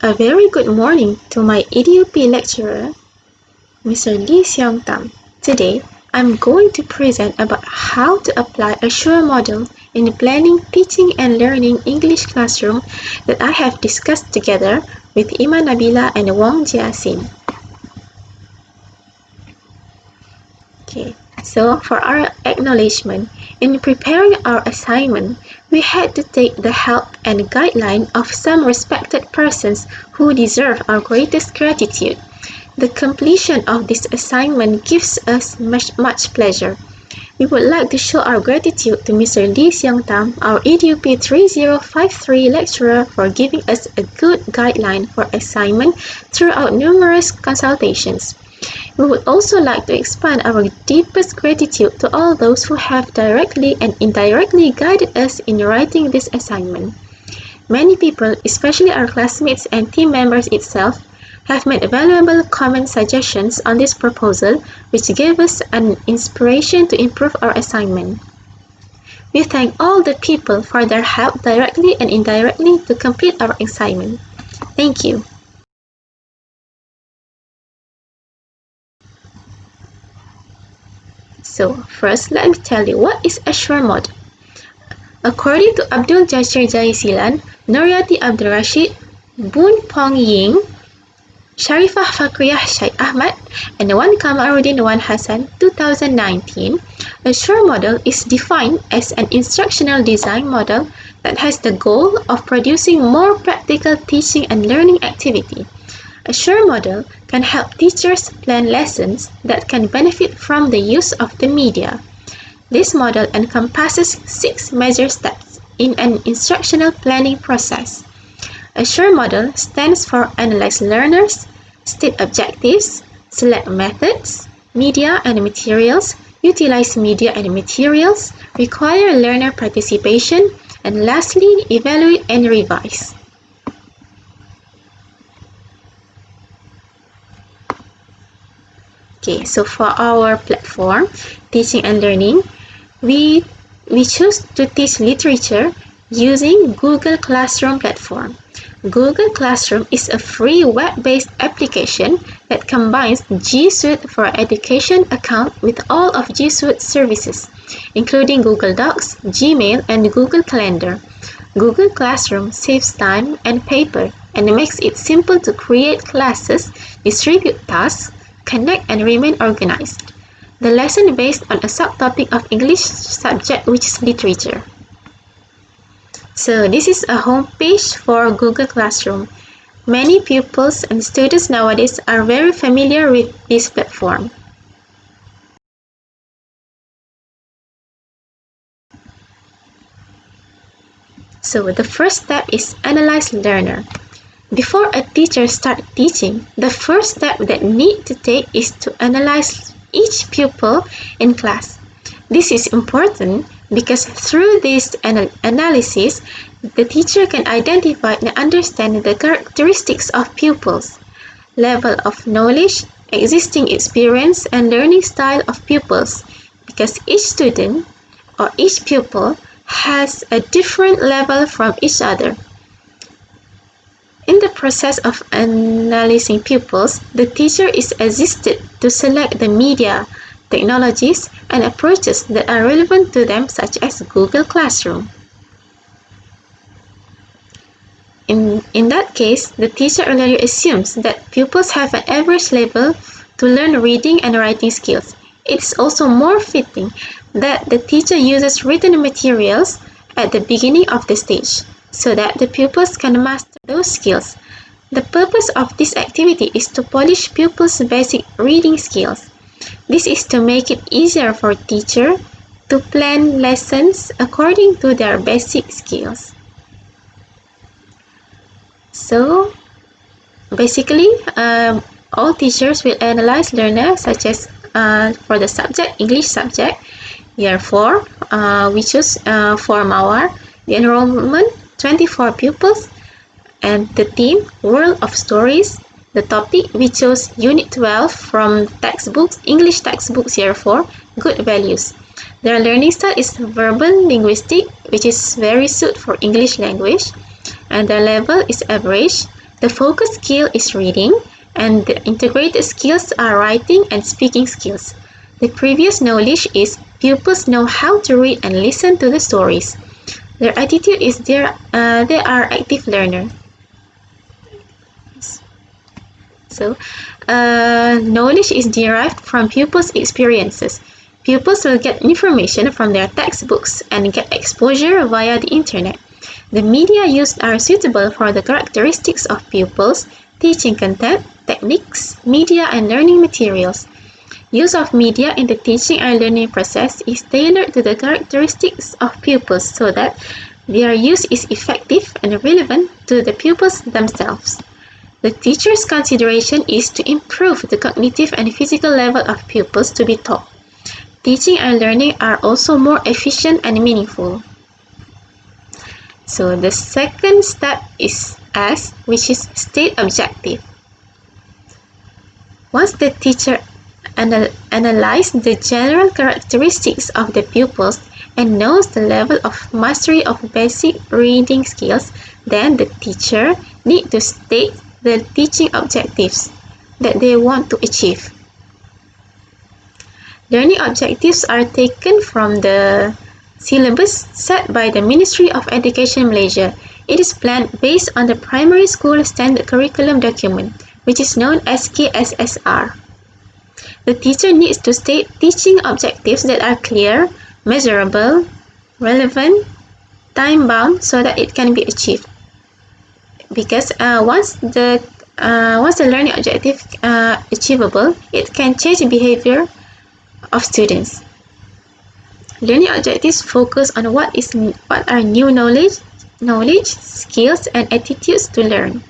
A very good morning to my EDUP lecturer, Mr. Lee Seong Tam. Today, I'm going to present about how to apply a SURE model in planning teaching and learning English classroom that I have discussed together with Ima Nabila and Wong Jia Sin. Okay, so for our acknowledgement, in preparing our assignment, we had to take the help and guideline of some respected persons who deserve our greatest gratitude. The completion of this assignment gives us much pleasure. We would like to show our gratitude to Mr. Lee Seong Tam, our EDUP 3053 lecturer, for giving us a good guideline for assignment throughout numerous consultations. We would also like to expand our deepest gratitude to all those who have directly and indirectly guided us in writing this assignment. Many people, especially our classmates and team members itself, have made valuable comment suggestions on this proposal, which gave us an inspiration to improve our assignment. We thank all the people for their help directly and indirectly to complete our assignment. Thank you. So first, let me tell you what is a SURE model. According to Abdul Jashir Jaisilan, Nuryati Abdul Rashid, Boon Pong Ying, Sharifah Fakriyah Syed Ahmad, and Wan Kamaruddin Wan Hassan, 2019, a SURE model is defined as an instructional design model that has the goal of producing more practical teaching and learning activity. A SURE model can help teachers plan lessons that can benefit from the use of the media. This model encompasses 6 major steps in an instructional planning process. A SURE model stands for Analyze Learners, State Objectives, Select Methods, Media and Materials, Utilize Media and Materials, Require Learner Participation, and lastly, Evaluate and Revise. Okay, so for our platform, Teaching and Learning, we choose to teach literature using Google Classroom platform. Google Classroom is a free web-based application that combines G Suite for Education account with all of G Suite services, including Google Docs, Gmail, and Google Calendar. Google Classroom saves time and paper and makes it simple to create classes, distribute tasks, connect, and remain organized. The lesson based on a subtopic of English subject, which is literature. So this is a home page for Google Classroom. Many pupils and students nowadays are very familiar with this platform. So the first step is Analyze Learner. Before a teacher starts teaching, the first step that need to take is to analyze each pupil in class. This is important because through this analysis, the teacher can identify and understand the characteristics of pupils, level of knowledge, existing experience, and learning style of pupils, because each student or each pupil has a different level from each other. In the process of analyzing pupils, the teacher is assisted to select the media, technologies, and approaches that are relevant to them, such as Google Classroom. In that case, the teacher already assumes that pupils have an average level to learn reading and writing skills. It is also more fitting that the teacher uses written materials at the beginning of the stage, so that the pupils can master those skills. The purpose of this activity is to polish pupils' basic reading skills. This is to make it easier for teachers to plan lessons according to their basic skills. So, basically, all teachers will analyze learners such as for the subject, English subject, year 4, we choose for Mawar, the enrollment, 24 pupils, and the theme, World of Stories. The topic, we chose Unit 12 from textbooks, English textbooks year 4, Good Values. Their learning style is verbal linguistic, which is very suited for English language, and their level is average. The focus skill is reading, and the integrated skills are writing and speaking skills. The previous knowledge is pupils know how to read and listen to the stories. Their attitude is they are active learner. So, knowledge is derived from pupils' experiences. Pupils will get information from their textbooks and get exposure via the internet. The media used are suitable for the characteristics of pupils, teaching content, techniques, media, and learning materials. Use of media in the teaching and learning process is tailored to the characteristics of pupils so that their use is effective and relevant to the pupils themselves. The teacher's consideration is to improve the cognitive and physical level of pupils to be taught. Teaching and learning are also more efficient and meaningful. So the second step is S, which is state objective. Once the teacher analyzes the general characteristics of the pupils and knows the level of mastery of basic reading skills, then the teacher needs to state the teaching objectives that they want to achieve. Learning objectives are taken from the syllabus set by the Ministry of Education Malaysia. It is planned based on the Primary School Standard Curriculum document, which is known as KSSR. The teacher needs to state teaching objectives that are clear, measurable, relevant, time-bound so that it can be achieved. Because once the learning objective achievable, it can change behavior of students. Learning objectives focus on what are new knowledge, skills, and attitudes to learn.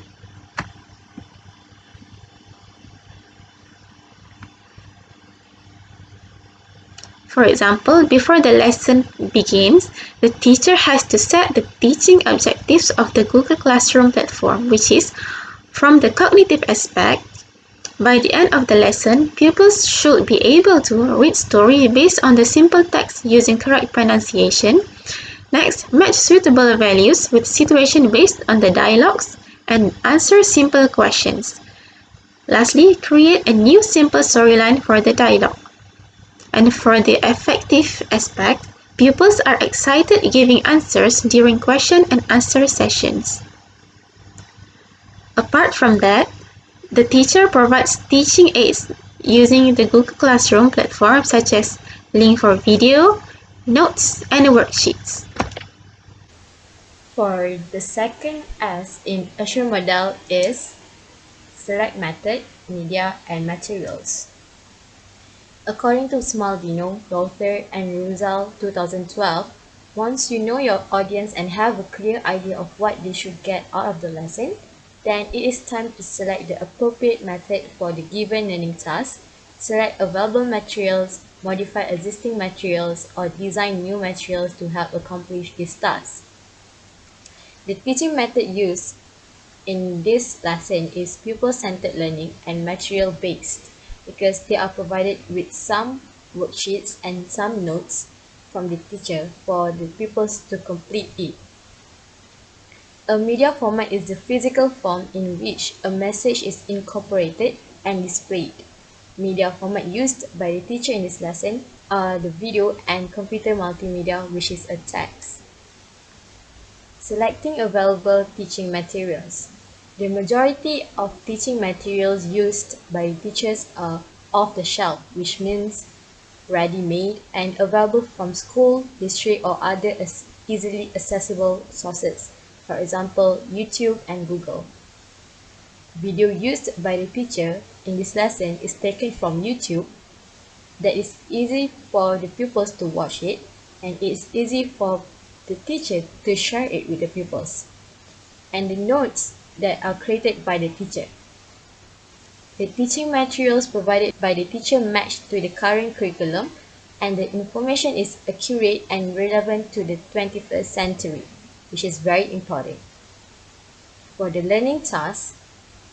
For example, before the lesson begins, the teacher has to set the teaching objectives of the Google Classroom platform, which is, from the cognitive aspect, by the end of the lesson, pupils should be able to read story based on the simple text using correct pronunciation. Next, match suitable values with situation based on the dialogues and answer simple questions. Lastly, create a new simple storyline for the dialogue. And for the effective aspect, pupils are excited giving answers during question and answer sessions. Apart from that, the teacher provides teaching aids using the Google Classroom platform such as link for video, notes, and worksheets. For the second S in Azure model is select method, media, and materials. According to Smaldino, Lother, and Ruzal 2012, once you know your audience and have a clear idea of what they should get out of the lesson, then it is time to select the appropriate method for the given learning task, select available materials, modify existing materials, or design new materials to help accomplish this task. The teaching method used in this lesson is pupil-centered learning and material-based because they are provided with some worksheets and some notes from the teacher for the pupils to complete it. A media format is the physical form in which a message is incorporated and displayed. Media format used by the teacher in this lesson are the video and computer multimedia, which is a text. Selecting available teaching materials. The majority of teaching materials used by teachers are off the shelf, which means ready-made and available from school, district, or other easily accessible sources, for example, YouTube and Google. Video used by the teacher in this lesson is taken from YouTube that is easy for the pupils to watch it and it's easy for the teacher to share it with the pupils. And the notes that are created by the teacher. The teaching materials provided by the teacher match to the current curriculum and the information is accurate and relevant to the 21st century, which is very important. For the learning task,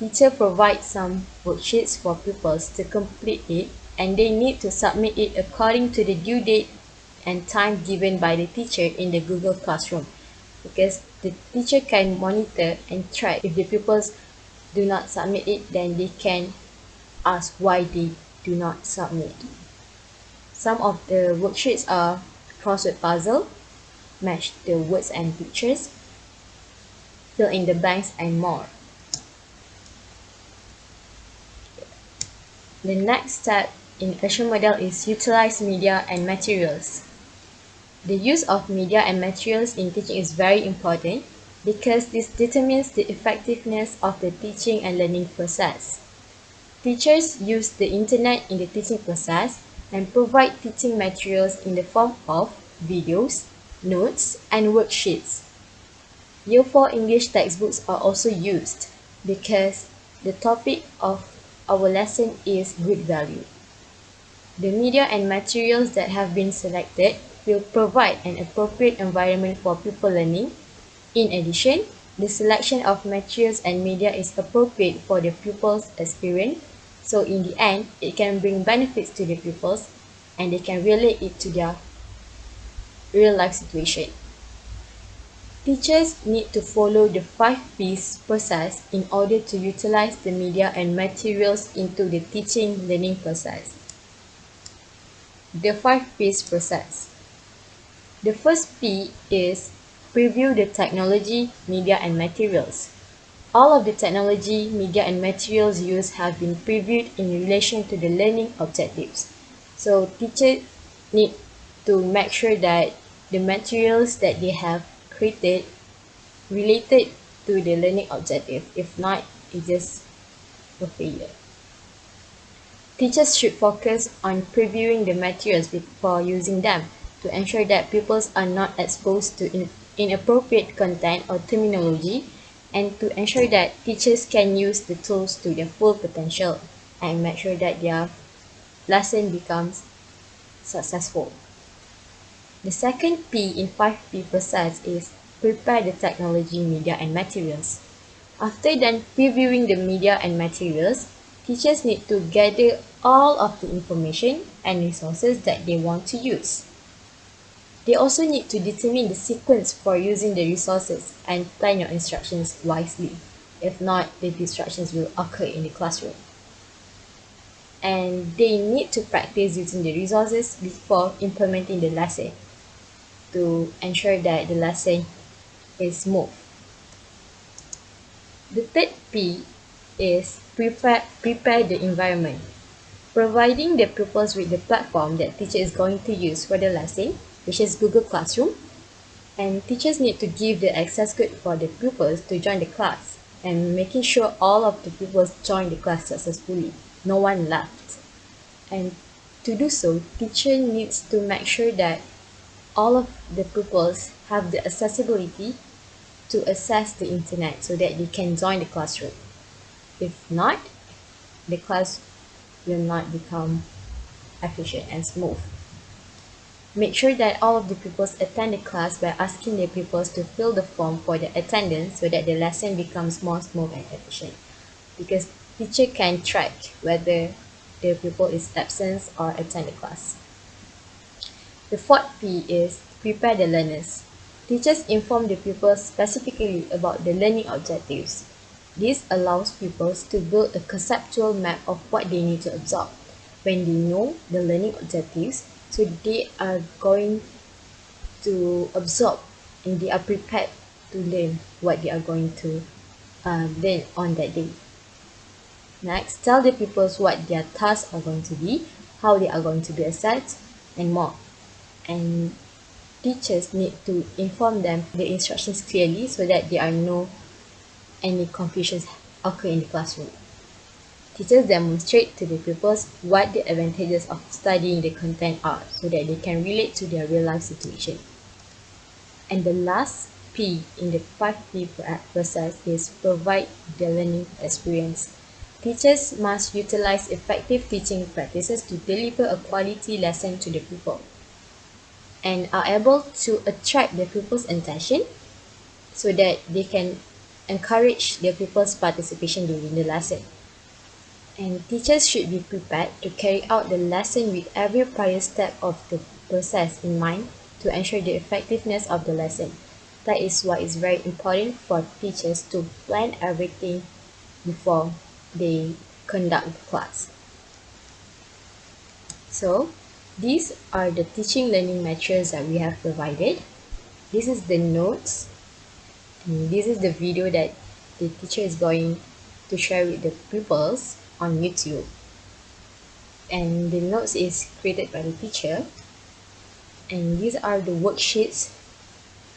teacher provides some worksheets for pupils to complete it and they need to submit it according to the due date and time given by the teacher in the Google Classroom because the teacher can monitor and track if the pupils do not submit it, then they can ask why they do not submit. Some of the worksheets are crossword puzzle, match the words and pictures, fill in the blanks, and more. The next step in Azure model is utilize media and materials. The use of media and materials in teaching is very important because this determines the effectiveness of the teaching and learning process. Teachers use the internet in the teaching process and provide teaching materials in the form of videos, notes, and worksheets. Year 4 English textbooks are also used because the topic of our lesson is good value. The media and materials that have been selected will provide an appropriate environment for pupil learning. In addition, the selection of materials and media is appropriate for the pupils' experience, so in the end, it can bring benefits to the pupils and they can relate it to their real life situation. Teachers need to follow the 5Ps process in order to utilize the media and materials into the teaching learning process. The 5Ps process. The first P is preview the technology, media, and materials. All of the technology, media, and materials used have been previewed in relation to the learning objectives. So teachers need to make sure that the materials that they have created related to the learning objective. If not, it's just a failure. Teachers should focus on previewing the materials before using them to ensure that pupils are not exposed to inappropriate content or terminology, and to ensure that teachers can use the tools to their full potential and make sure that their lesson becomes successful. The second P in 5P process is prepare the technology, media, and materials. After then previewing the media and materials, teachers need to gather all of the information and resources that they want to use. They also need to determine the sequence for using the resources and plan your instructions wisely. If not, the distractions will occur in the classroom. And they need to practice using the resources before implementing the lesson to ensure that the lesson is smooth. The third P is prepare the environment. Providing the pupils with the platform that teacher is going to use for the lesson, which is Google Classroom, and teachers need to give the access code for the pupils to join the class and making sure all of the pupils join the class successfully. No one left. And to do so, teacher needs to make sure that all of the pupils have the accessibility to access the internet so that they can join the classroom. If not, the class will not become efficient and smooth. Make sure that all of the pupils attend the class by asking the pupils to fill the form for the attendance so that the lesson becomes more smooth and efficient. Because teacher can track whether the pupil is absent or attend the class. The fourth P is prepare the learners. Teachers inform the pupils specifically about the learning objectives. This allows pupils to build a conceptual map of what they need to absorb. When they know the learning objectives, so they are going to absorb and they are prepared to learn what they are going to learn on that day. Next, tell the pupils what their tasks are going to be, how they are going to be assessed, and more. And teachers need to inform them the instructions clearly so that there are no any confusions occur in the classroom. Teachers demonstrate to the pupils what the advantages of studying the content are so that they can relate to their real life situation. And the last P in the 5P process is provide the learning experience. Teachers must utilize effective teaching practices to deliver a quality lesson to the pupil and are able to attract the pupils' attention so that they can encourage their pupils' participation during the lesson. And teachers should be prepared to carry out the lesson with every prior step of the process in mind to ensure the effectiveness of the lesson. That is why it's very important for teachers to plan everything before they conduct the class. So these are the teaching learning materials that we have provided. This is the notes, and this is the video that the teacher is going to share with the pupils on YouTube. And the notes is created by the teacher, and these are the worksheets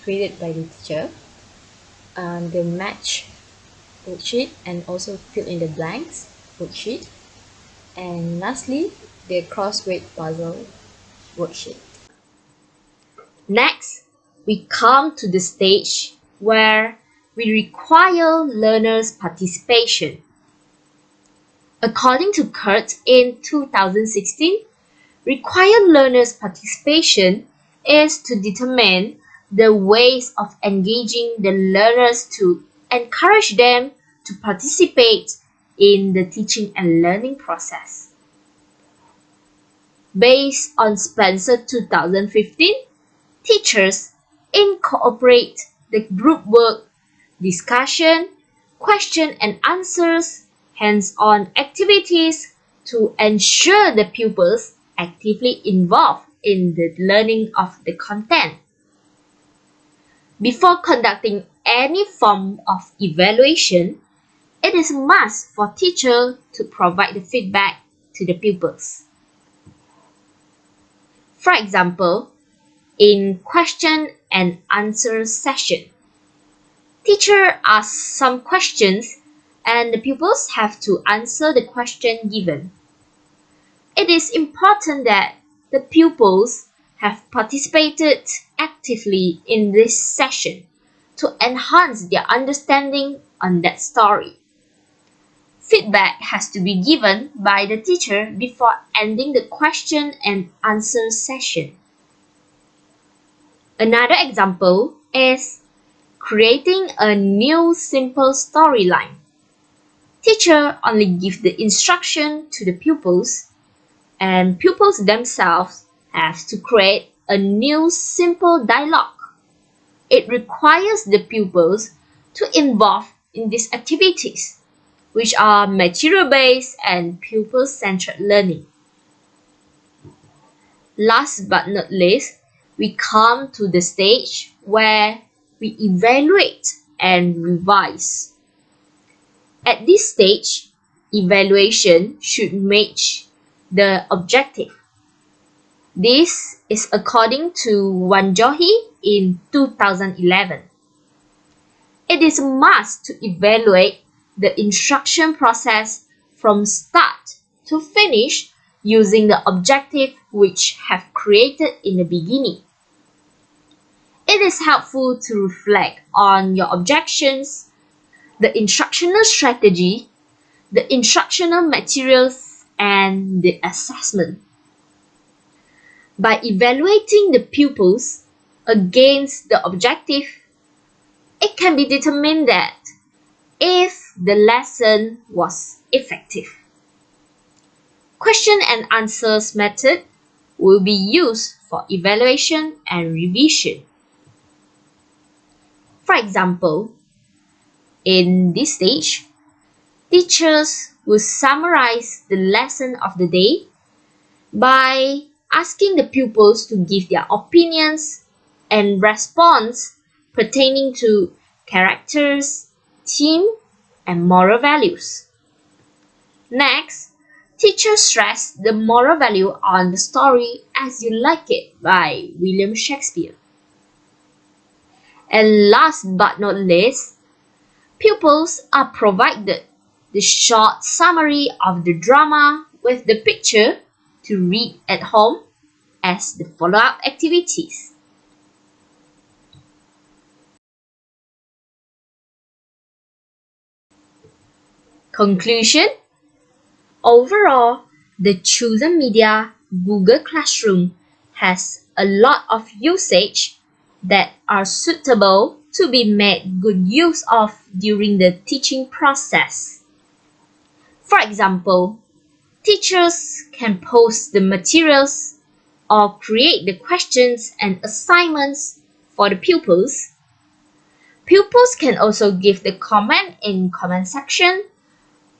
created by the teacher, the match worksheet, and also fill in the blanks worksheet, and lastly the crossword puzzle worksheet. Next, we come to the stage where we require learners' participation. According to Kurt in 2016, required learners' participation is to determine the ways of engaging the learners to encourage them to participate in the teaching and learning process. Based on Spencer 2015, teachers incorporate the group work, discussion, question and answers, hands-on activities to ensure the pupils actively involved in the learning of the content. Before conducting any form of evaluation, it is a must for teachers to provide the feedback to the pupils. For example, in question and answer session, teacher asks some questions and the pupils have to answer the question given. It is important that the pupils have participated actively in this session to enhance their understanding on that story. Feedback has to be given by the teacher before ending the question and answer session. Another example is creating a new simple storyline. Teacher only gives the instruction to the pupils, and pupils themselves have to create a new simple dialogue. It requires the pupils to involve in these activities, which are material-based and pupil-centered learning. Last but not least, we come to the stage where we evaluate and revise. At this stage, evaluation should match the objective. This is according to Wanjohi in 2011. It is a must to evaluate the instruction process from start to finish using the objective which have created in the beginning. It is helpful to reflect on your objections, the instructional strategy, the instructional materials, and the assessment. By evaluating the pupils against the objective, it can be determined that if the lesson was effective. Question and answers method will be used for evaluation and revision. For example, in this stage, teachers will summarize the lesson of the day by asking the pupils to give their opinions and response pertaining to characters, theme, and moral values. Next, teachers stress the moral value on the story As You Like It by William Shakespeare. And last but not least, pupils are provided the short summary of the drama with the picture to read at home as the follow-up activities. Conclusion: overall, the chosen media Google Classroom has a lot of usage that are suitable to be made good use of during the teaching process. For example, teachers can post the materials or create the questions and assignments for the pupils. Pupils can also give the comment in comment section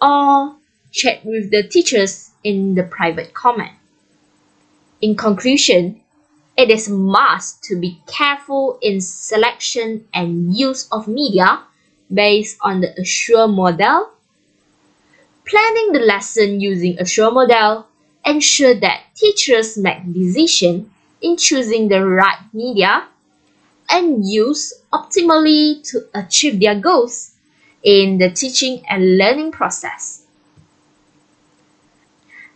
or chat with the teachers in the private comment. In conclusion, it is a must to be careful in selection and use of media based on the Assure model. Planning the lesson using Assure model ensure that teachers make decisions in choosing the right media and use optimally to achieve their goals in the teaching and learning process.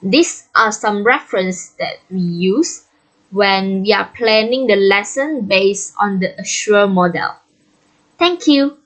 These are some references that we use when we are planning the lesson based on the Assure model. Thank you.